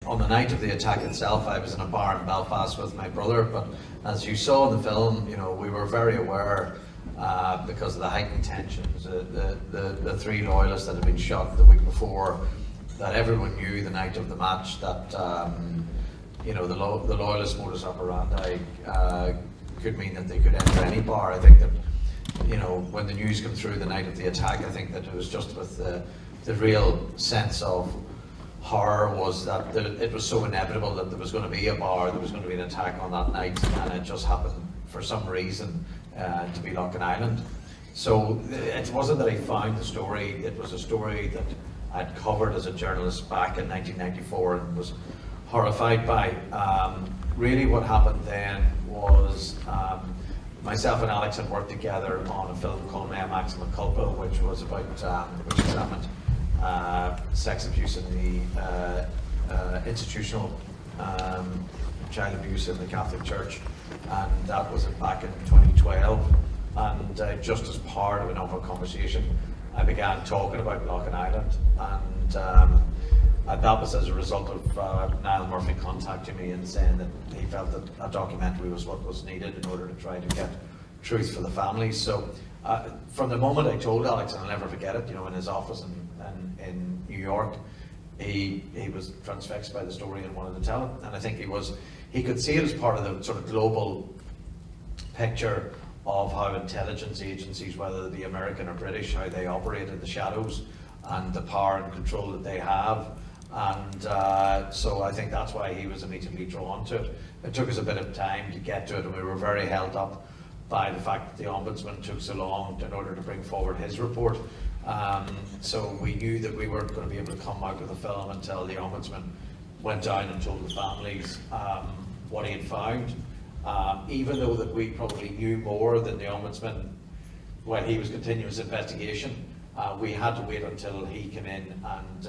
On the night of the attack itself, I was in a bar in Belfast with my brother, but as you saw in the film, you know, we were very aware because of the heightened tensions, the three loyalists that had been shot the week before, that everyone knew the night of the match that you know, the loyalist modus operandi could mean that they could enter any bar. I think that, you know, when the news came through the night of the attack, I think that it was just with the real sense of horror was that it was so inevitable that there was going to be a bar, there was going to be an attack on that night, and it just happened for some reason to be Loughlin Island. So it wasn't that I found the story, it was a story that I'd covered as a journalist back in 1994 and was horrified by. Really what happened then was myself and Alex had worked together on a film called Mea Maxima Culpa, which was about, which examined sex abuse in the institutional child abuse in the Catholic Church, and that was back in 2012. And just as part of an open conversation, I began talking about Loughlin Island, and that was as a result of Niall Murphy contacting me and saying that he felt that a documentary was what was needed in order to try to get truth for the families. So from the moment I told Alex, and I'll never forget it, you know, in his office in New York, he was transfixed by the story and wanted to tell it. And I think he could see it as part of the sort of global picture of how intelligence agencies, whether the American or British, how they operate in the shadows and the power and control that they have. And so I think that's why he was immediately drawn to it. It took us a bit of time to get to it, and we were very held up by the fact that the Ombudsman took so long in order to bring forward his report. So we knew that we weren't going to be able to come out with a film until the Ombudsman went down and told the families what he had found. Even though that we probably knew more than the Ombudsman when he was continuing his investigation, we had to wait until he came in and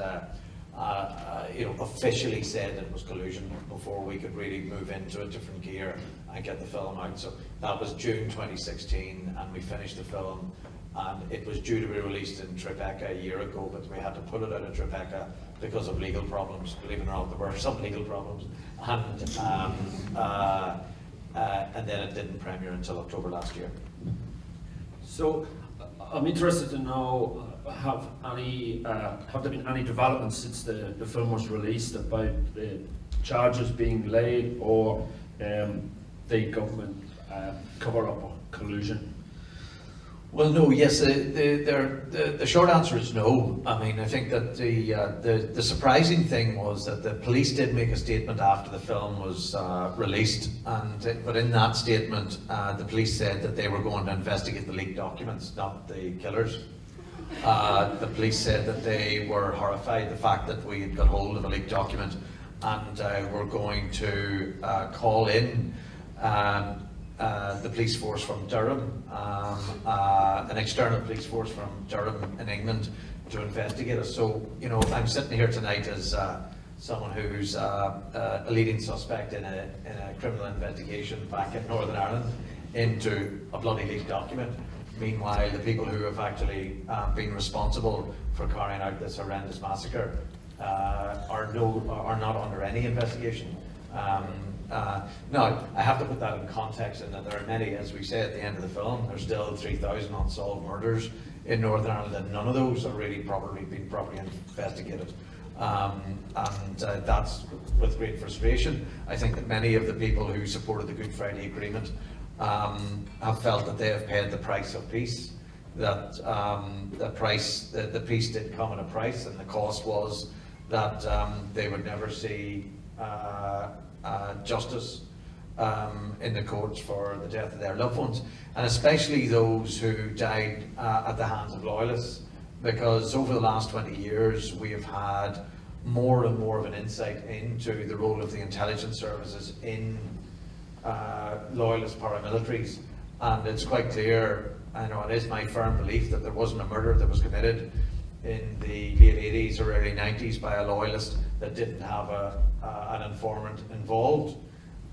you know, officially said it was collusion before we could really move into a different gear and get the film out. So that was June 2016, and we finished the film, and it was due to be released in Tribeca a year ago, but we had to put it out of Tribeca because of legal problems. Believe it or not, there were some legal problems, and then it didn't premiere until October last year. So I'm interested to know, have there been any developments since the film was released about the charges being laid, or the government cover-up or collusion? Well, no, yes, the short answer is no. I mean, I think that the surprising thing was that the police did make a statement after the film was released, but in that statement, the police said that they were going to investigate the leaked documents, not the killers. The police said that they were horrified the fact that we had got hold of a leaked document, and were going to call in the police force from Durham, an external police force from Durham in England, to investigate us. So, you know, I'm sitting here tonight as someone who's a leading suspect in a criminal investigation back in Northern Ireland into a bloody leaked document. Meanwhile, the people who have actually been responsible for carrying out this horrendous massacre are not under any investigation. Now, I have to put that in context, in that there are many, as we say at the end of the film, there's still 3,000 unsolved murders in Northern Ireland, and none of those are really been properly investigated. That's with great frustration. I think that many of the people who supported the Good Friday Agreement have felt that they have paid the price of peace, that the peace did come at a price, and the cost was that they would never see justice in the courts for the death of their loved ones, and especially those who died at the hands of loyalists, because over the last 20 years we have had more and more of an insight into the role of the intelligence services in loyalist paramilitaries, and it's quite clear, I know it is my firm belief, that there wasn't a murder that was committed in the late 80s or early 90s by a loyalist that didn't have an informant involved.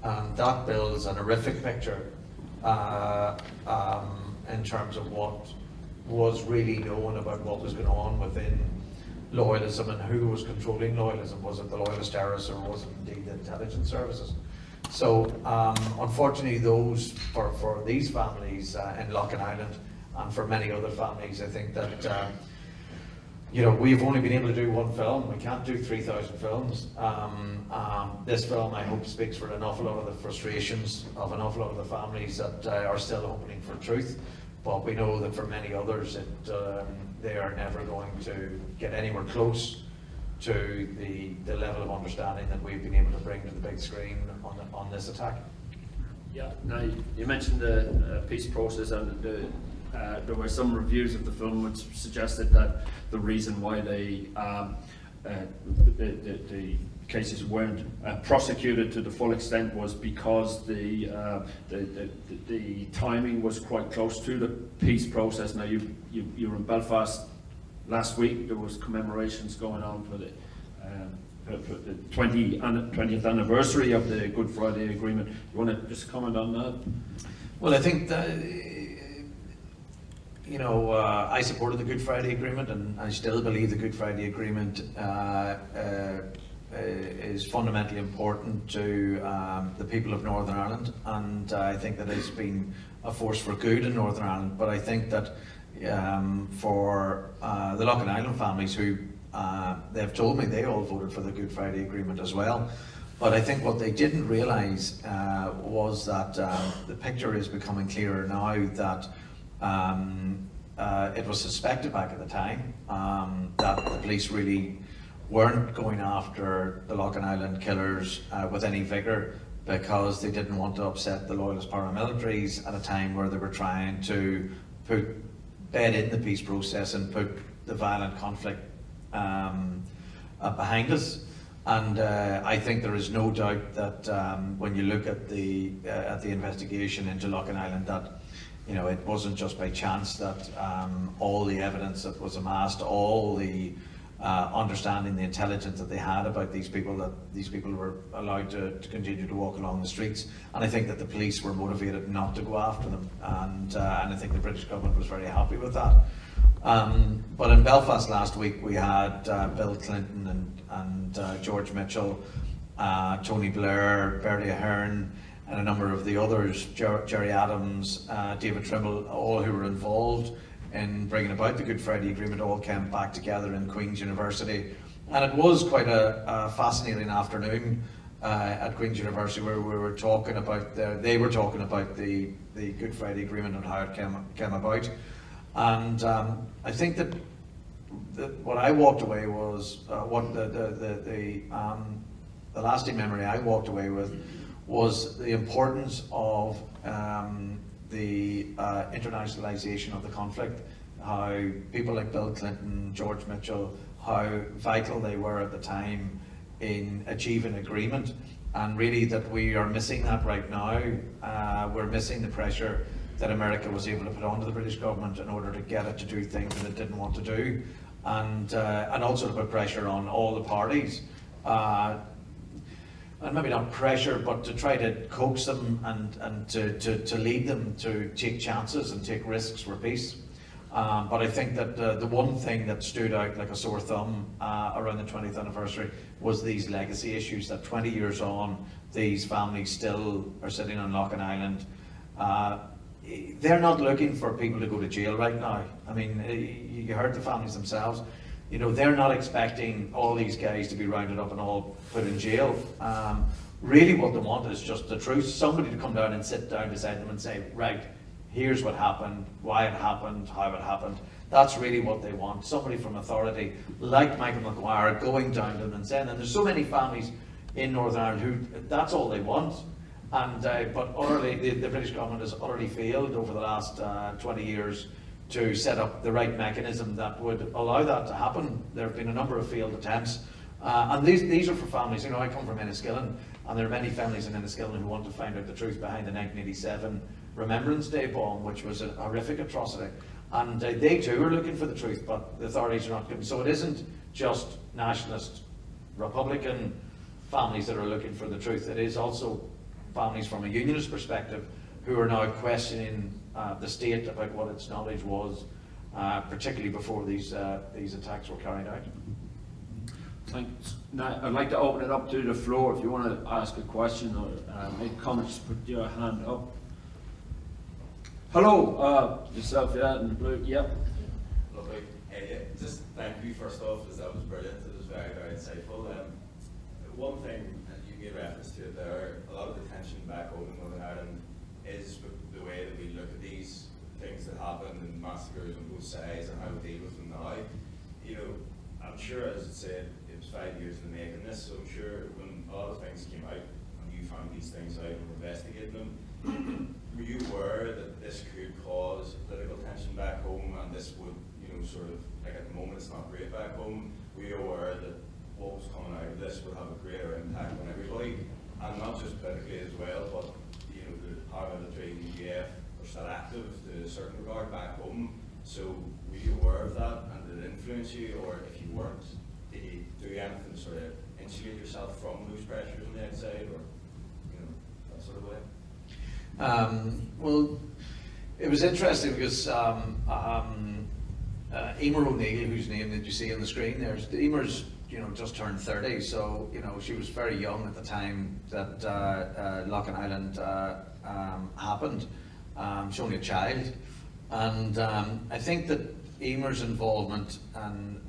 And that builds an horrific picture in terms of what was really known about what was going on within loyalism and who was controlling loyalism. Was it the loyalist terrorists or was it indeed the intelligence services? So unfortunately for these families in Loughin Island and for many other families, I think that we've only been able to do one film. We can't do 3,000 films. This film, I hope, speaks for an awful lot of the frustrations of an awful lot of the families that are still hoping for truth. But we know that for many others, they are never going to get anywhere close to the level of understanding that we've been able to bring to the big screen on this attack. Yeah. Now, you mentioned the peace process, and there were some reviews of the film which suggested that the reason why the cases weren't prosecuted to the full extent was because the timing was quite close to the peace process. Now, you were in Belfast last week. There was commemorations going on for the 20th anniversary of the Good Friday Agreement. You want to just comment on that? Well, I think that, I supported the Good Friday Agreement, and I still believe the Good Friday Agreement is fundamentally important to the people of Northern Ireland, and I think that it's been a force for good in Northern Ireland. But I think that for the Loughin Island families who they've told me they all voted for the Good Friday Agreement as well. But I think what they didn't realise was that the picture is becoming clearer now that it was suspected back at the time that the police really weren't going after the Loughin Island killers with any vigour, because they didn't want to upset the loyalist paramilitaries at a time where they were trying to bed in the peace process and put the violent conflict behind us. And I think there is no doubt that when you look at the investigation into Loughin Island, that it wasn't just by chance that all the evidence that was amassed, all the understanding, the intelligence that they had about these people, that these people were allowed to continue to walk along the streets. And I think that the police were motivated not to go after them, and I think the British government was very happy with that. But in Belfast last week, we had Bill Clinton and George Mitchell, Tony Blair, Bertie Ahern, and a number of the others, Gerry Adams, David Trimble, all who were involved in bringing about the Good Friday Agreement, all came back together in Queen's University. And it was quite a fascinating afternoon at Queen's University, where we were talking about, they were talking about the Good Friday Agreement and how it came about. And I think that what I walked away was, the lasting memory I walked away with was the importance of the internationalization of the conflict, how people like Bill Clinton, George Mitchell, how vital they were at the time in achieving agreement, and really that we are missing that right now. We're missing the pressure that America was able to put onto the British government in order to get it to do things that it didn't want to do, and also to put pressure on all the parties. And maybe not pressure, but to try to coax them and to lead them to take chances and take risks for peace. But I think that the one thing that stood out like a sore thumb around the 20th anniversary was these legacy issues, that 20 years on, these families still are sitting on Loughin Island. They're not looking for people to go to jail right now. I mean, you heard the families themselves. They're not expecting all these guys to be rounded up and all put in jail. Really what they want is just the truth. Somebody to come down and sit down beside them and say, right, here's what happened, why it happened, how it happened. That's really what they want. Somebody from authority, like Michael Maguire, going down to them and saying, and there's so many families in Northern Ireland who, that's all they want. And but utterly, the British government has utterly failed over the last 20 years to set up the right mechanism that would allow that to happen. There have been a number of failed attempts, and these are for families. I come from Enniskillen, and there are many families in Enniskillen who want to find out the truth behind the 1987 Remembrance Day bomb, which was a horrific atrocity. And they too are looking for the truth, but the authorities are not giving. So it isn't just nationalist, Republican families that are looking for the truth. It is also families from a unionist perspective who are now questioning the state about what its knowledge was, particularly before these attacks were carried out. Thanks. Now, I'd like to open it up to the floor. If you want to ask a question or make comments, put your hand up. Hello, yourself, yeah, in the blue, yep. Lovely. Just thank you first off, because that was brilliant. It was very, very insightful. One thing, and you made reference to it there, a lot of the tension back home in Northern Ireland is with the way that we look at these things that happen and massacres on both sides and how we deal with them now. You know, I'm sure, as I said, it was 5 years in the making this, so I'm sure when a lot of things came out and you found these things out and were investigating them, were you aware that this could cause political tension back home and this would, you know, sort of, like at the moment it's not great back home, were you aware that what was coming out of this would have a greater impact on everybody, and not just politically as well, but, you know, the paramilitary, the IFF are still active to a certain regard back home, so were you aware of that and did it influence you, or if you weren't, did you do anything to sort of insulate yourself from those pressures on the outside, or, you know, that sort of way? Well, it was interesting because Emer O'Neill, whose name that you see on the screen there, Emer's, you know, just turned 30, so, you know, she was very young at the time that Loughlin Island happened. She's only a child, and I think that Emer's involvement and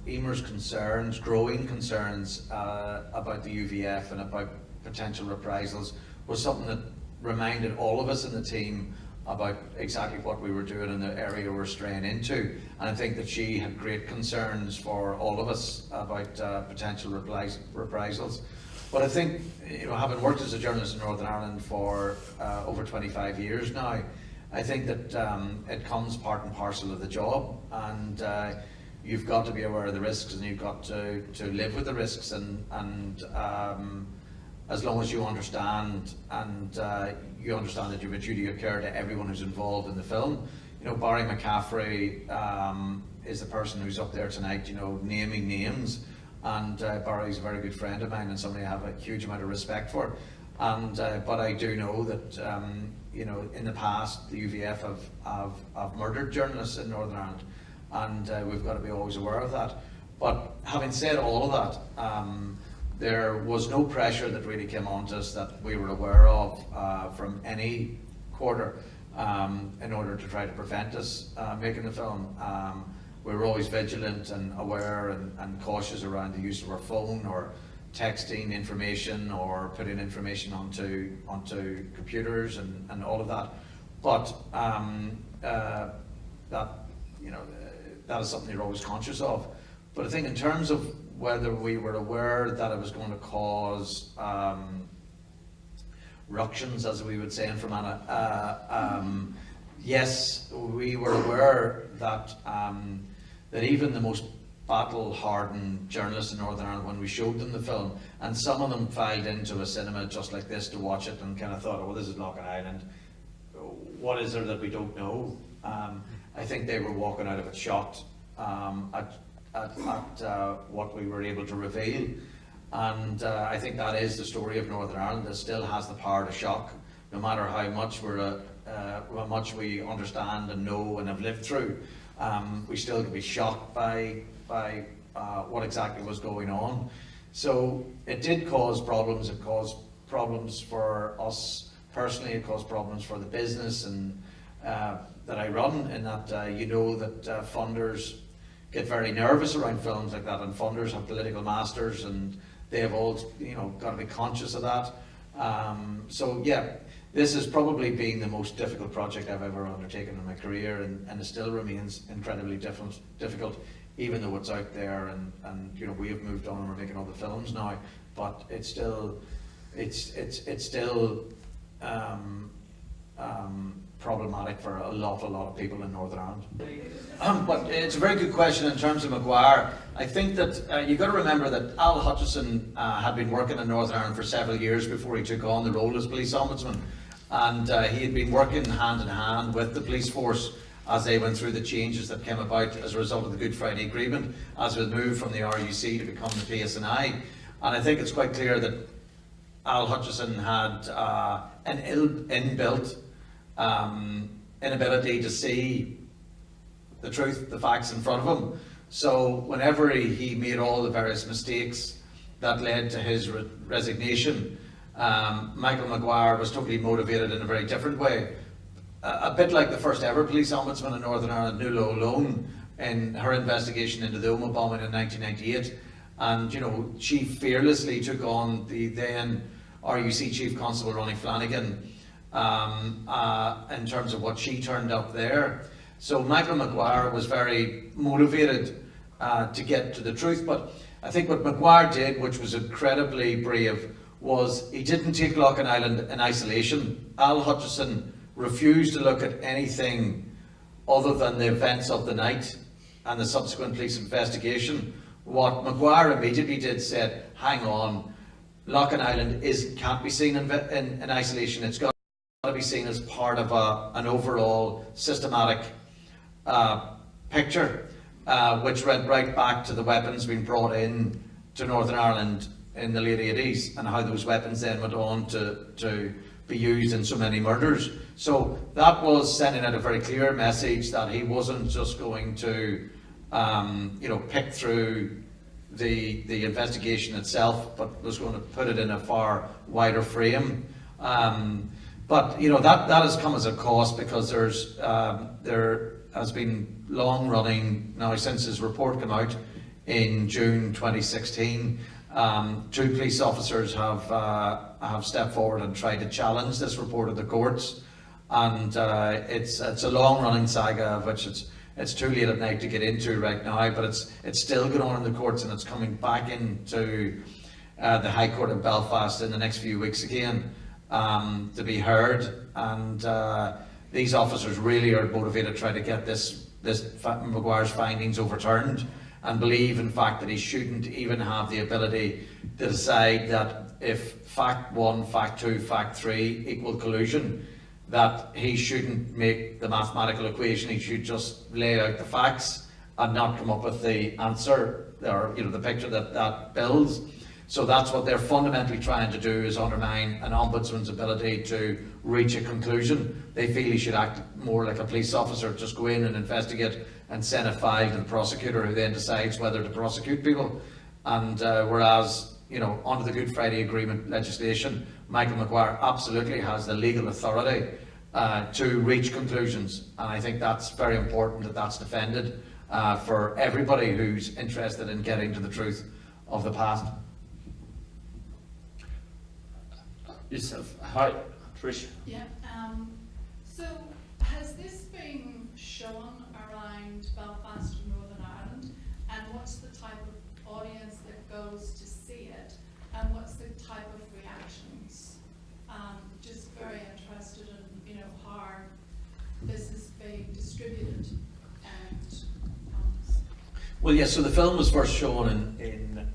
Emer's concerns, growing concerns about the UVF and about potential reprisals, was something that reminded all of us in the team about exactly what we were doing in the area we're straying into. And I think that she had great concerns for all of us about potential reprisals. But I think, you know, having worked as a journalist in Northern Ireland for over 25 years now, I think that it comes part and parcel of the job, and you've got to be aware of the risks, and you've got to live with the risks, and as long as you understand, and you understand that you have a duty of care to everyone who's involved in the film. You know, Barry McCaffrey is the person who's up there tonight, you know, naming names, and Barry's a very good friend of mine and somebody I have a huge amount of respect for. And but I do know that you know, in the past the UVF have murdered journalists in Northern Ireland, and we've got to be always aware of that. But having said all of that, there was no pressure that really came onto us that we were aware of from any quarter in order to try to prevent us making the film. We were always vigilant and aware and cautious around the use of our phone or texting information or putting information onto computers and all of that. But that, you know, that is something you're always conscious of. But I think in terms of whether we were aware that it was going to cause ructions, as we would say in Fermanagh, yes, we were aware that that even the most battle-hardened journalists in Northern Ireland, when we showed them the film, and some of them filed into a cinema just like this to watch it and kind of thought, oh, this is Loughlin Island, what is there that we don't know? I think they were walking out of it shocked at what we were able to reveal, and I think that is the story of Northern Ireland. It still has the power to shock, no matter how much we understand and know and have lived through. We still can be shocked by what exactly was going on. So it did cause problems. It caused problems for us personally. It caused problems for the business and that I run, in that you know that funders get very nervous around films like that, and funders have political masters, and they have all, you know, got to be conscious of that. So yeah, this has probably been the most difficult project I've ever undertaken in my career, and it still remains incredibly difficult, even though it's out there, and you know, we have moved on and we're making other films now, but it's still problematic for a lot of people in Northern Ireland. But it's a very good question in terms of Maguire. I think that you've got to remember that Al Hutchison had been working in Northern Ireland for several years before he took on the role as police ombudsman, and he had been working hand in hand with the police force as they went through the changes that came about as a result of the Good Friday Agreement, as it moved from the RUC to become the PSNI. And I think it's quite clear that Al Hutchison had an inbuilt inability to see the truth, the facts in front of him. So whenever he made all the various mistakes that led to his resignation, Michael Maguire was totally motivated in a very different way. A bit like the first ever police ombudsman in Northern Ireland, Nuala O'Loan, in her investigation into the Oma bombing in 1998. And, you know, she fearlessly took on the then RUC Chief Constable Ronnie Flanagan in terms of what she turned up there. So Michael Maguire was very motivated to get to the truth. But I think what Maguire did, which was incredibly brave, was he didn't take Loughlin Island in isolation. Al Hutchison refused to look at anything other than the events of the night and the subsequent police investigation. What Maguire immediately did said, hang on, Loughlin Island can't be seen in isolation. It's got to be seen as part of an overall systematic picture, which went right back to the weapons being brought in to Northern Ireland in the late 80s and how those weapons then went on to be used in so many murders. So that was sending out a very clear message that he wasn't just going to pick through the investigation itself, but was going to put it in a far wider frame. But you know, that has come as a cost, because there has been long running now since his report came out in June 2016. 2 police officers have stepped forward and tried to challenge this report of the courts, and it's a long running saga of which it's too late at night to get into right now, but it's still going on in the courts, and it's coming back into the High Court in Belfast in the next few weeks again to be heard. And these officers really are motivated to try to get this Maguire's findings overturned, and believe in fact that he shouldn't even have the ability to decide that if fact 1, fact 2, fact 3 equal collusion, that he shouldn't make the mathematical equation. He should just lay out the facts and not come up with the answer, or the picture that builds. So that's what they're fundamentally trying to do, is undermine an ombudsman's ability to reach a conclusion. They feel he should act more like a police officer, just go in and investigate and send a file to the prosecutor, who then decides whether to prosecute people. And whereas, under the Good Friday Agreement legislation, Michael Maguire absolutely has the legal authority to reach conclusions. And I think that's very important that that's defended for everybody who's interested in getting to the truth of the past. Yourself. Hi, Trish. Yeah. So has this been shown around Belfast and Northern Ireland? And what's the type of audience that goes to see it? And what's the type of reactions? Just very interested in how this is being distributed and. Well, yes. So the film was first shown in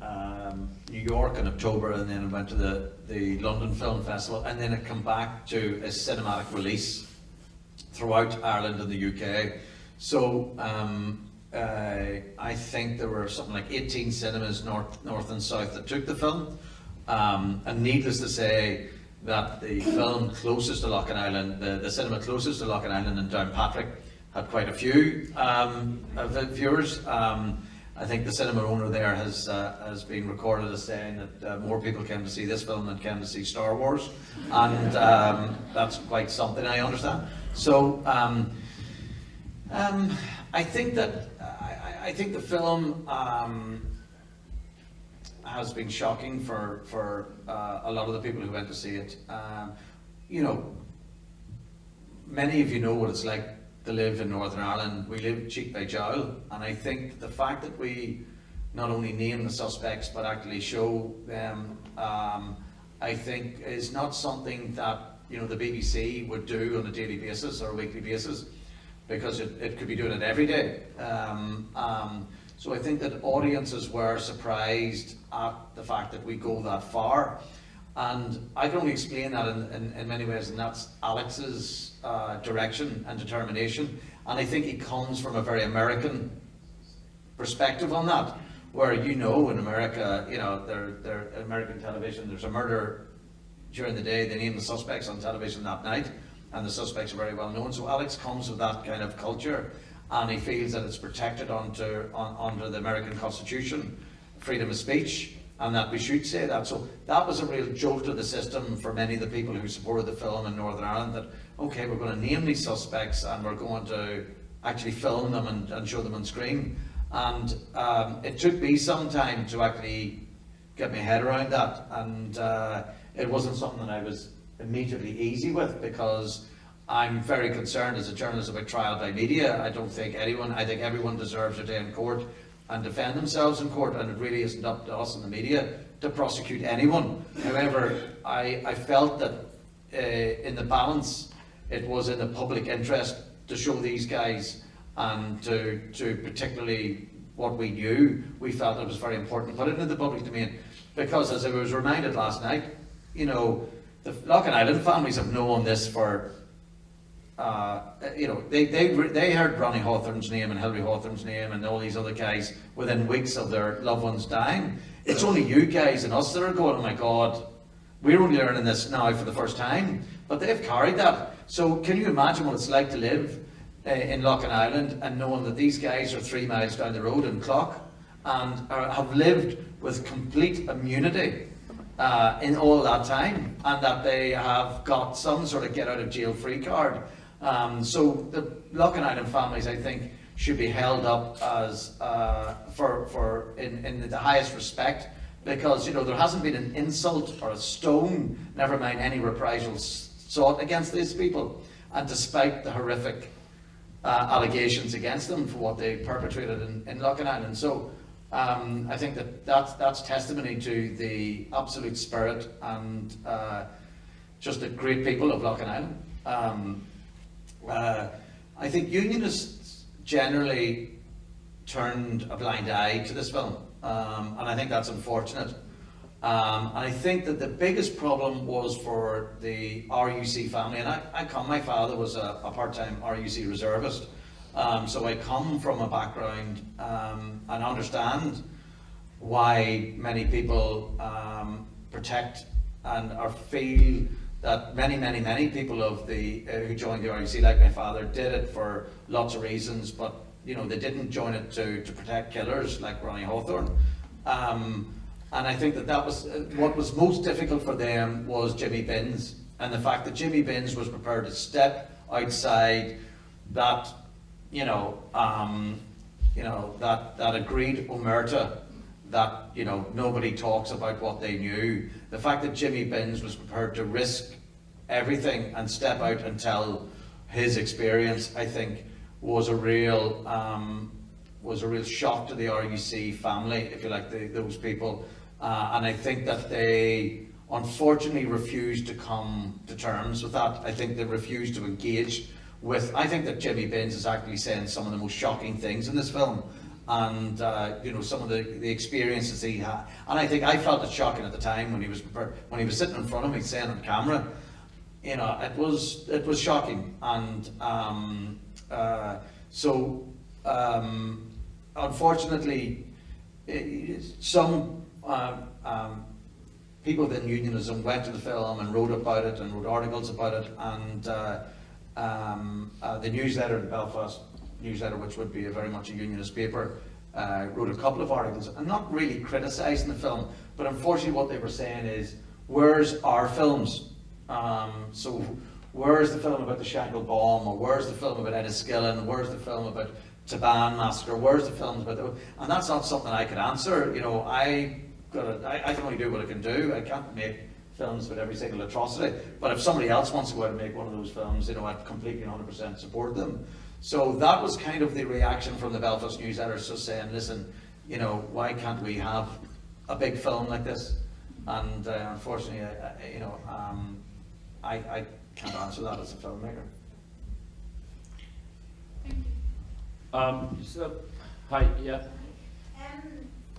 New York in October, and then it went to the London Film Festival, and then it came back to a cinematic release throughout Ireland and the UK. So I think there were something like 18 cinemas north and south that took the film, and needless to say that the film closest to Loughlin Island, the cinema closest to Loughlin Island in Downpatrick, had quite a few viewers. I think the cinema owner there has been recorded as saying that more people came to see this film than came to see Star Wars, and that's quite something, I understand. So I think that I think the film has been shocking for a lot of the people who went to see it. Many of you know what it's like to live in Northern Ireland. We live cheek by jowl, and I think the fact that we not only name the suspects but actually show them, I think is not something that the BBC would do on a daily basis or a weekly basis, because it could be doing it every day. So I think that audiences were surprised at the fact that we go that far, and I can only explain that in many ways, and that's Alex's direction and determination. And I think he comes from a very American perspective on that, where in America, they're American television, there's a murder during the day, they name the suspects on television that night, and the suspects are very well known. So Alex comes with that kind of culture, and he feels that it's protected under the American Constitution, freedom of speech, and that we should say that. So that was a real jolt to the system for many of the people who supported the film in Northern Ireland, that, okay, we're going to name these suspects and we're going to actually film them and show them on screen. And it took me some time to actually get my head around that, and it wasn't something that I was immediately easy with, because I'm very concerned as a journalist about trial by media. I think everyone deserves a day in court and defend themselves in court, and it really isn't up to us in the media to prosecute anyone. However, I felt that in the balance, it was in the public interest to show these guys, and to particularly what we knew, we felt it was very important to put it in the public domain, because as I was reminded last night, you know, the Loughlin Island families have known this for, you know, they heard Ronnie Hawthorne's name and Hilary Hawthorne's name and all these other guys within weeks of their loved ones dying. It's only you guys and us that are going, oh my God, we're only learning this now for the first time. But they've carried that. So can you imagine what it's like to live in Loughlin Island and knowing that these guys are 3 miles down the road in Clough and have lived with complete immunity in all that time, and that they have got some sort of get out of jail free card. So the Loughlin Island families, I think, should be held up as in the highest respect, because, you know, there hasn't been an insult or a stone, never mind any reprisals, sought against these people, and despite the horrific allegations against them for what they perpetrated in Loughlin Island. So I think that's testimony to the absolute spirit and just the great people of Loughlin Island. I think unionists generally turned a blind eye to this film, and I think that's unfortunate. And I think that the biggest problem was for the RUC family, and my father was a part-time RUC reservist, so I come from a background and understand why many people protect and feel that many people of who joined the RUC, like my father, did it for lots of reasons, but, you know, they didn't join it to protect killers like Ronnie Hawthorne. And I think that was what was most difficult for them was Jimmy Binns, and the fact that Jimmy Binns was prepared to step outside that, that agreed omerta, that, you know, nobody talks about what they knew. The fact that Jimmy Binns was prepared to risk everything and step out and tell his experience, I think, was a real shock to the RUC family, if you like, those people. And I think that they unfortunately refused to come to terms with that. I think they refused to engage with. I think that Jimmy Binns is actually saying some of the most shocking things in this film, and some of the experiences he had. And I think I felt it shocking at the time when he was sitting in front of me saying on camera, you know, it was shocking. And unfortunately, some people within unionism went to the film and wrote about it and wrote articles about it, and the newsletter, the Belfast newsletter, which would be very much a unionist paper, wrote a couple of articles and not really criticising the film, but unfortunately what they were saying is, where's our films? So where's the film about the Shankill bomb, or where's the film about Enniskillen, where's the film about Taban massacre, where's the films about and that's not something I could answer. You know, I can only do what I can do. I can't make films about every single atrocity, but if somebody else wants to go out and make one of those films, you know, I'd completely 100% support them. So that was kind of the reaction from the Belfast newsletter, so saying, listen, you know, why can't we have a big film like this? And unfortunately, I can't answer that as a filmmaker. Thank you. Hi, yeah.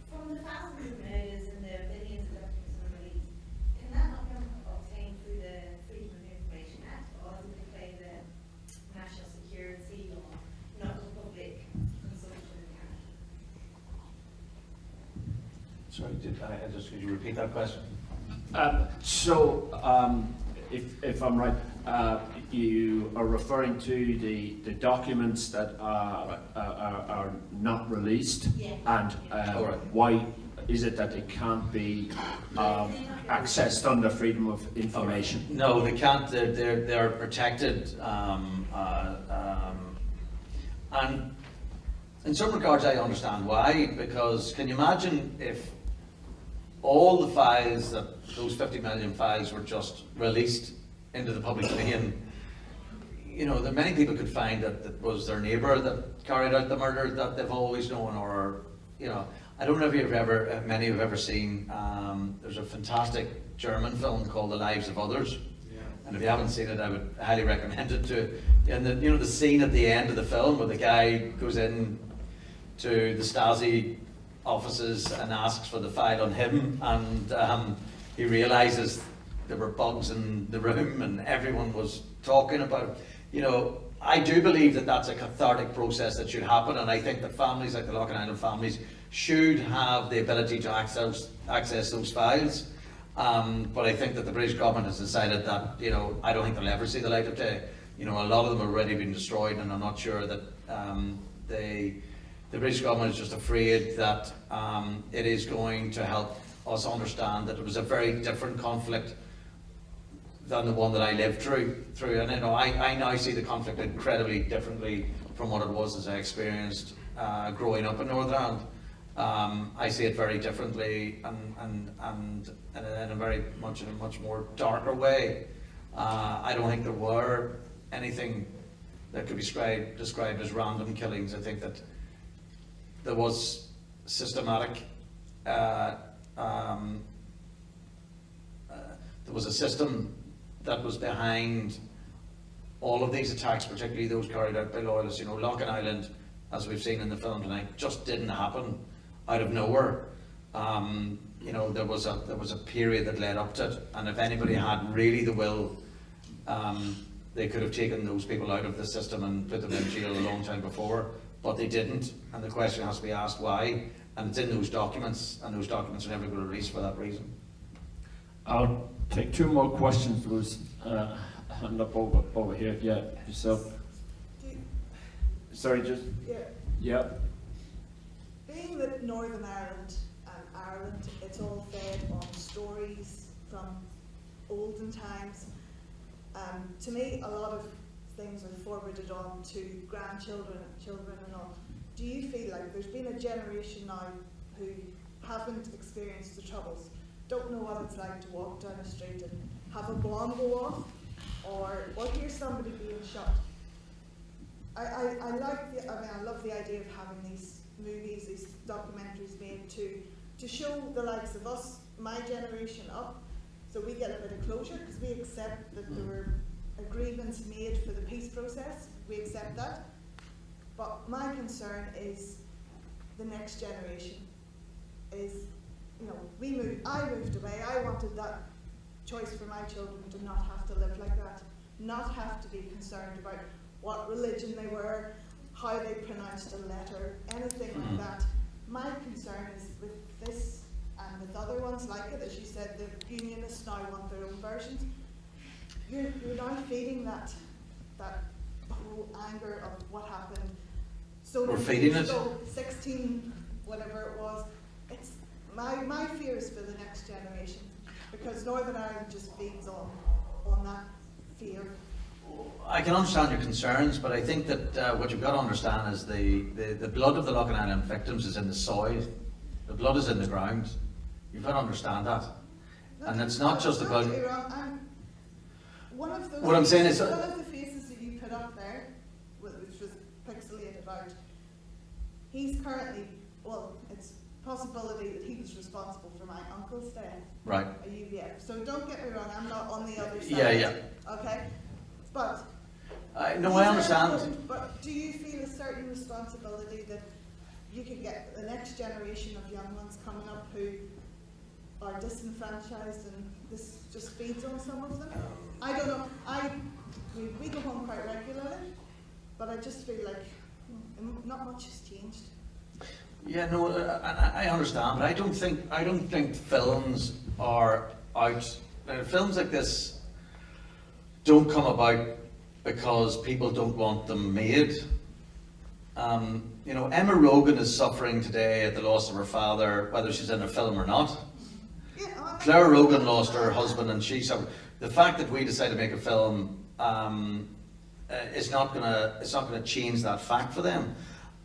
From the thousands of murders and the billions of documents on release, can that not be obtained through the Freedom of Information Act, or does it play the national security or not the public consumption of cash? Sorry, could you repeat that question? If I'm right, you are referring to the documents that are not released, Yeah. and All right. why is it that they can't be accessed under freedom of information? No, they can't. They're protected, and in some regards, I understand why. Because can you imagine if all the files, those 50 million files, were just released into the public domain? You know, that many people could find that it was their neighbour that carried out the murder that they've always known, or you know. I don't know if many have ever seen, there's a fantastic German film called The Lives of Others. Yeah. And if you haven't seen it, I would highly recommend it to you. And the scene at the end of the film where the guy goes in to the Stasi offices and asks for the file on him, and he realizes there were bugs in the room and everyone was talking about it. You know, I do believe that that's a cathartic process that should happen, and I think that families like the Loughlin Island families should have the ability to access those files. But I think that the British government has decided that, you know, I don't think they'll ever see the light of day. You know, a lot of them have already been destroyed, and I'm not sure that the British government is just afraid that it is going to help us understand that it was a very different conflict than the one that I lived through. And you know, I now see the conflict incredibly differently from what it was as I experienced growing up in Northern Ireland. I see it very differently, and in a much more darker way. I don't think there were anything that could be described as random killings. I think that there was systematic. There was a system that was behind all of these attacks, particularly those carried out by loyalists. You know, Loughlin Island, as we've seen in the film tonight, just didn't happen out of nowhere. You know, there was a period that led up to it, and if anybody had really the will, they could have taken those people out of the system and put them in jail a long time before, but they didn't. And the question has to be asked why. And it's in those documents, and those documents are never going to release for that reason. I'll take two more questions. There was a hand up over here. Yeah, yourself. Sorry, just. Yeah. Being that Northern Ireland and Ireland, it's all fed on stories from olden times. To me, a lot of things are forwarded on to grandchildren and children and all. Do you feel like there's been a generation now who haven't experienced the troubles, don't know what it's like to walk down a street and have a bomb go off, or hear somebody being shot? I love the idea of having these movies, these documentaries made to show the likes of us, my generation up, so we get a bit of closure, because we accept that there were agreements made for the peace process. We accept that. But my concern is the next generation. Is, you know, I moved away. I wanted that choice for my children to not have to live like that, not have to be concerned about what religion they were, how they pronounced a letter, anything like that. My concern is with this and with other ones like it, as you said, the unionists now want their own versions. You're now feeding that whole anger of what happened. So We're feeding it. 16, whatever it was. It's my fear is for the next generation, because Northern Ireland just feeds on that fear. I can understand your concerns, but I think that what you've got to understand is the blood of the Loughlin Island victims is in the soil. The blood is in the ground. You've got to understand that. And it's not just about... One of those what I'm saying is... One of the faces that you put up there, which was pixelated out, he's currently, well, it's a possibility that he was responsible for my uncle's death. Right. A UVF. So don't get me wrong, I'm not on the other side. Yeah. Okay? But... no, I understand. But do you feel a certain responsibility that you could get the next generation of young ones coming up who are disenfranchised, and this just feeds on some of them? I don't know. We go home quite regularly, but I just feel like not much has changed. Yeah, no, I understand, but I don't think films are out. Films like this don't come about because people don't want them made. You know, Emma Rogan is suffering today at the loss of her father, whether she's in a film or not. Claire Rogan lost her husband and she suffered. The fact that we decided to make a film it's not gonna change that fact for them.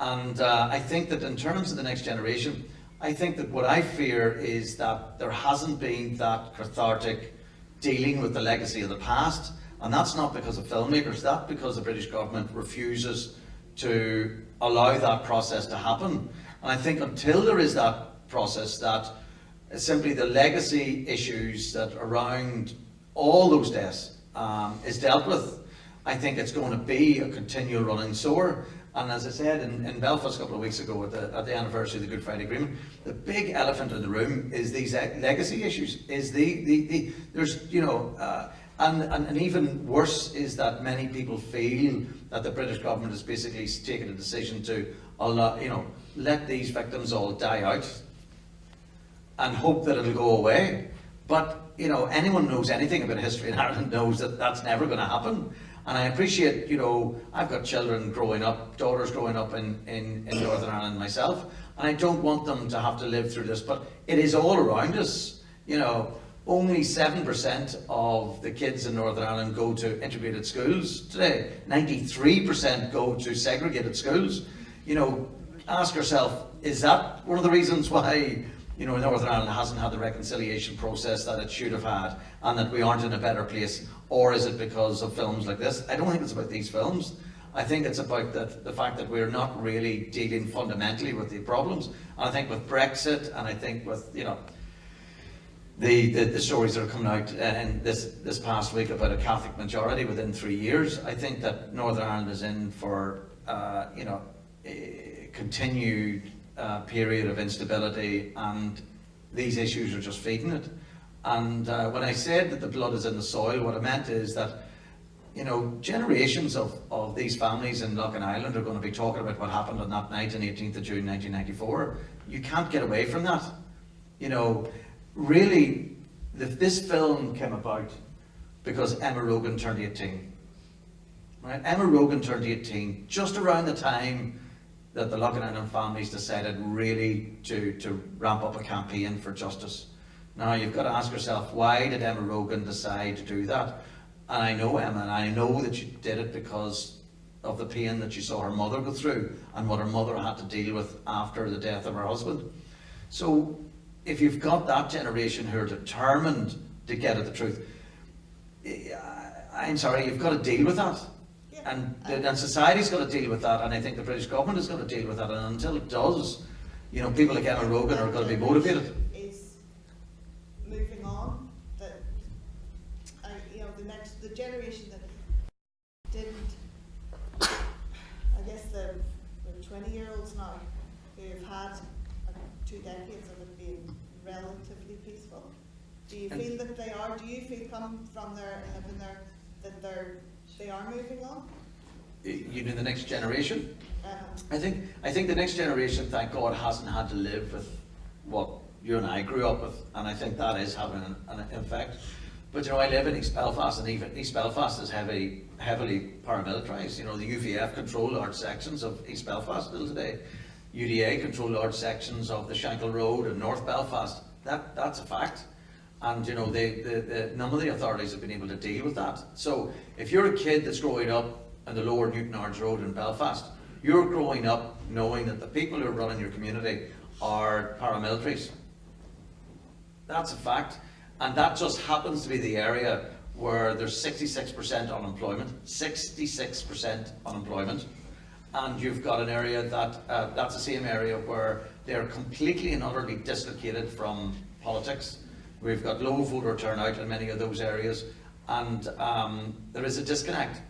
And I think that in terms of the next generation, I think that what I fear is that there hasn't been that cathartic dealing with the legacy of the past, and that's not because of filmmakers, that's because the British government refuses to allow that process to happen. And I think until there is that process, that simply the legacy issues that around all those deaths is dealt with, I think it's going to be a continual running sore. And as I said in Belfast a couple of weeks ago at the anniversary of the Good Friday Agreement, the big elephant in the room is these legacy issues. Is there's, you know, and even worse is that many people feel that the British government has basically taken a decision to allow, you know, let these victims all die out and hope that it'll go away. But, you know, anyone who knows anything about history in Ireland knows that that's never going to happen. And I appreciate, you know, I've got children growing up, daughters growing up in Northern Ireland myself, and I don't want them to have to live through this, but it is all around us. You know, only 7% of the kids in Northern Ireland go to integrated schools today. 93% go to segregated schools. You know, ask yourself, is that one of the reasons why, you know, Northern Ireland hasn't had the reconciliation process that it should have had, and that we aren't in a better place? Or is it because of films like this? I don't think it's about these films. I think it's about the fact that we're not really dealing fundamentally with the problems. And I think with Brexit, and I think with, you know, the stories that are coming out in this past week about a Catholic majority within 3 years, I think that Northern Ireland is in for you know, a continued period of instability, and these issues are just feeding it. And when I said that the blood is in the soil, what I meant is that, you know, generations of these families in Loughin Island are going to be talking about what happened on that night on 18th of June 1994. You can't get away from that. You know, really, this film came about because Emma Rogan turned 18. Right? Emma Rogan turned 18 just around the time that the Loughin Island families decided really to ramp up a campaign for justice. Now you've got to ask yourself, why did Emma Rogan decide to do that? And I know Emma, and I know that she did it because of the pain that she saw her mother go through and what her mother had to deal with after the death of her husband. So if you've got that generation who are determined to get at the truth, I'm sorry, you've got to deal with that. And society's got to deal with that, and I think the British government has got to deal with that, and until it does, you know, people like Emma Rogan are going to be motivated. Is moving on, that you know, the generation that didn't, I guess the 20-year-olds now who've had 2 decades of it being relatively peaceful. Do you feel that they are? Do you feel come from there and living there that they are moving on? You know, the next generation. I think the next generation, thank God, hasn't had to live with what you and I grew up with, and I think that is having an effect. But you know, I live in East Belfast, and even East Belfast is heavily paramilitarised. You know, the IFF control large sections of East Belfast still today. UDA control large sections of the Shankill Road in North Belfast. That's a fact. And you know, none of the authorities have been able to deal with that. So if you're a kid that's growing up on the lower Newton Ards Road in Belfast, you're growing up knowing that the people who are running your community are paramilitaries. That's a fact. And that just happens to be the area where there's 66% unemployment, 66% unemployment. And you've got an area that's the same area where they're completely and utterly dislocated from politics. We've got low voter turnout in many of those areas, and there is a disconnect.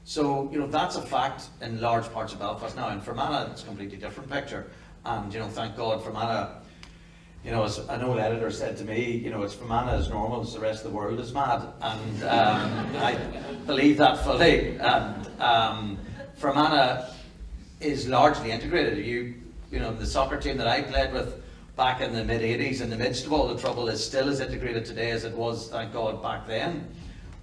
So, you know, that's a fact in large parts of Belfast. Now, in Fermanagh, it's a completely different picture. And, you know, thank God Fermanagh, you know, as an old editor said to me, you know, it's Fermanagh is normal, it's the rest of the world is mad. And I believe that fully. And Fermanagh is largely integrated. You know, the soccer team that I played with back in the mid-80s, in the midst of all the trouble, is still as integrated today as it was, thank God, back then.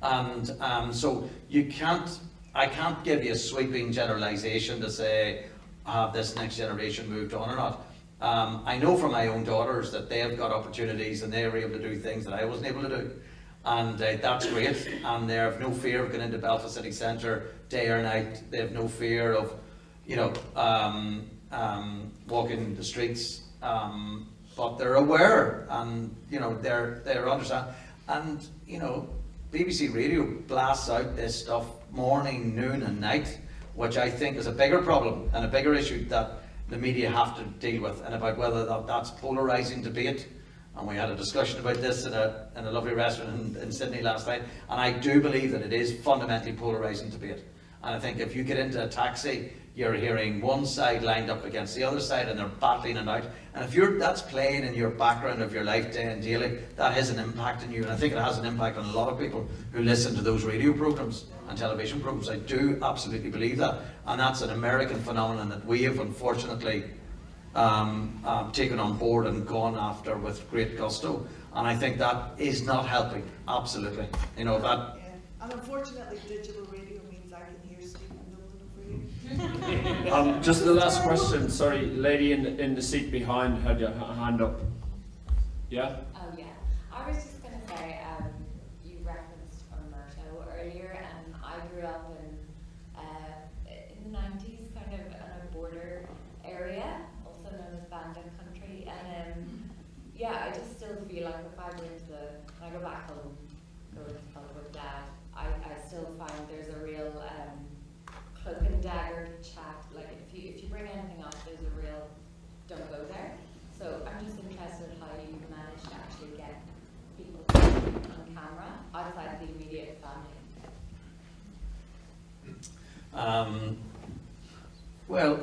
And so you can't I can't give you a sweeping generalisation to say, have this next generation moved on or not. I know from my own daughters that they have got opportunities and they were able to do things that I wasn't able to do. And that's great. And they have no fear of going into Belfast City Centre day or night. They have no fear of, you know, walking the streets. But they're aware, and you know, they're understand. And you know, BBC Radio blasts out this stuff morning, noon, and night, which I think is a bigger problem and a bigger issue that the media have to deal with, and about whether that's polarising debate. And we had a discussion about this in a lovely restaurant in Sydney last night, and I do believe that it is fundamentally polarising debate. And I think if you get into a taxi, you're hearing one side lined up against the other side, and they're battling it out. And if that's playing in your background of your life day and daily, that has an impact on you. And I think it has an impact on a lot of people who listen to those radio programs and television programs. I do absolutely believe that. And that's an American phenomenon that we have unfortunately taken on board and gone after with great gusto. And I think that is not helping, absolutely. You know, that. Yeah. And unfortunately, digital radio means I can hear Stephen Nolan over you. Just the last question, sorry, lady in the seat behind had your hand up. Yeah? Oh yeah, I was just going to say, you referenced Omerto earlier, and I grew up in the 90s, kind of in a border area, also known as Bandit Country, and yeah, I just still feel like if I go when I go back home, go to the pub with Dad, I still find there's a real cloak and dagger chat. Like if you bring anything up, there's a real don't go there. So I'm just interested in how you manage to actually get people on camera outside the immediate family. Well,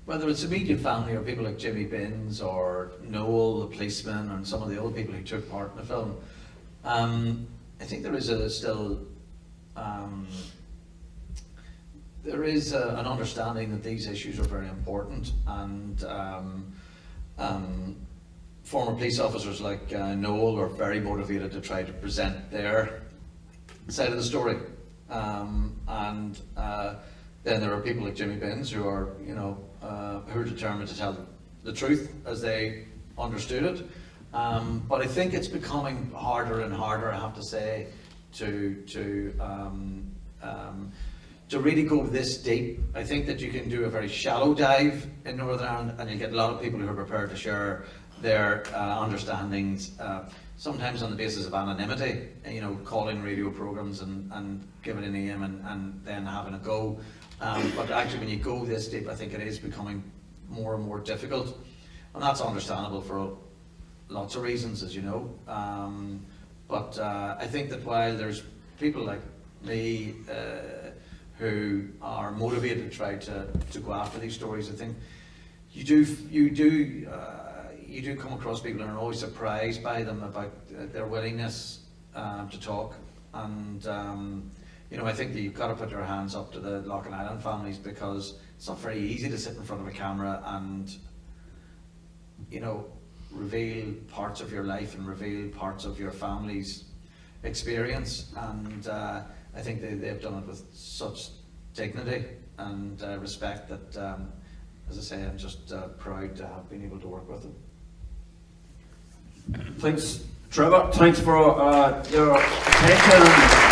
whether it's immediate family or people like Jimmy Binns or Noel, the policeman, and some of the other people who took part in the film, I think there is an understanding that these issues are very important, and former police officers like Noel are very motivated to try to present their side of the story, and then there are people like Jimmy Binns who are, you know, who are determined to tell the truth as they understood it. But I think it's becoming harder and harder, I have to say, to really go this deep. I think that you can do a very shallow dive in Northern Ireland, and you get a lot of people who are prepared to share their understandings, sometimes on the basis of anonymity, you know, calling radio programs and giving a name and then having a go. But actually, when you go this deep, I think it is becoming more and more difficult, and that's understandable for lots of reasons, as you know. But I think that while there's people like me who are motivated to try to go after these stories, I think you do come across people and are always surprised by them about their willingness to talk. And you know, I think that you've got to put your hands up to the Loughlin Island families, because it's not very easy to sit in front of a camera and, you know, reveal parts of your life and reveal parts of your family's experience. And I think they've done it with such dignity and respect that, as I say, I'm just proud to have been able to work with them. Thanks, Trevor. Thanks for your attention.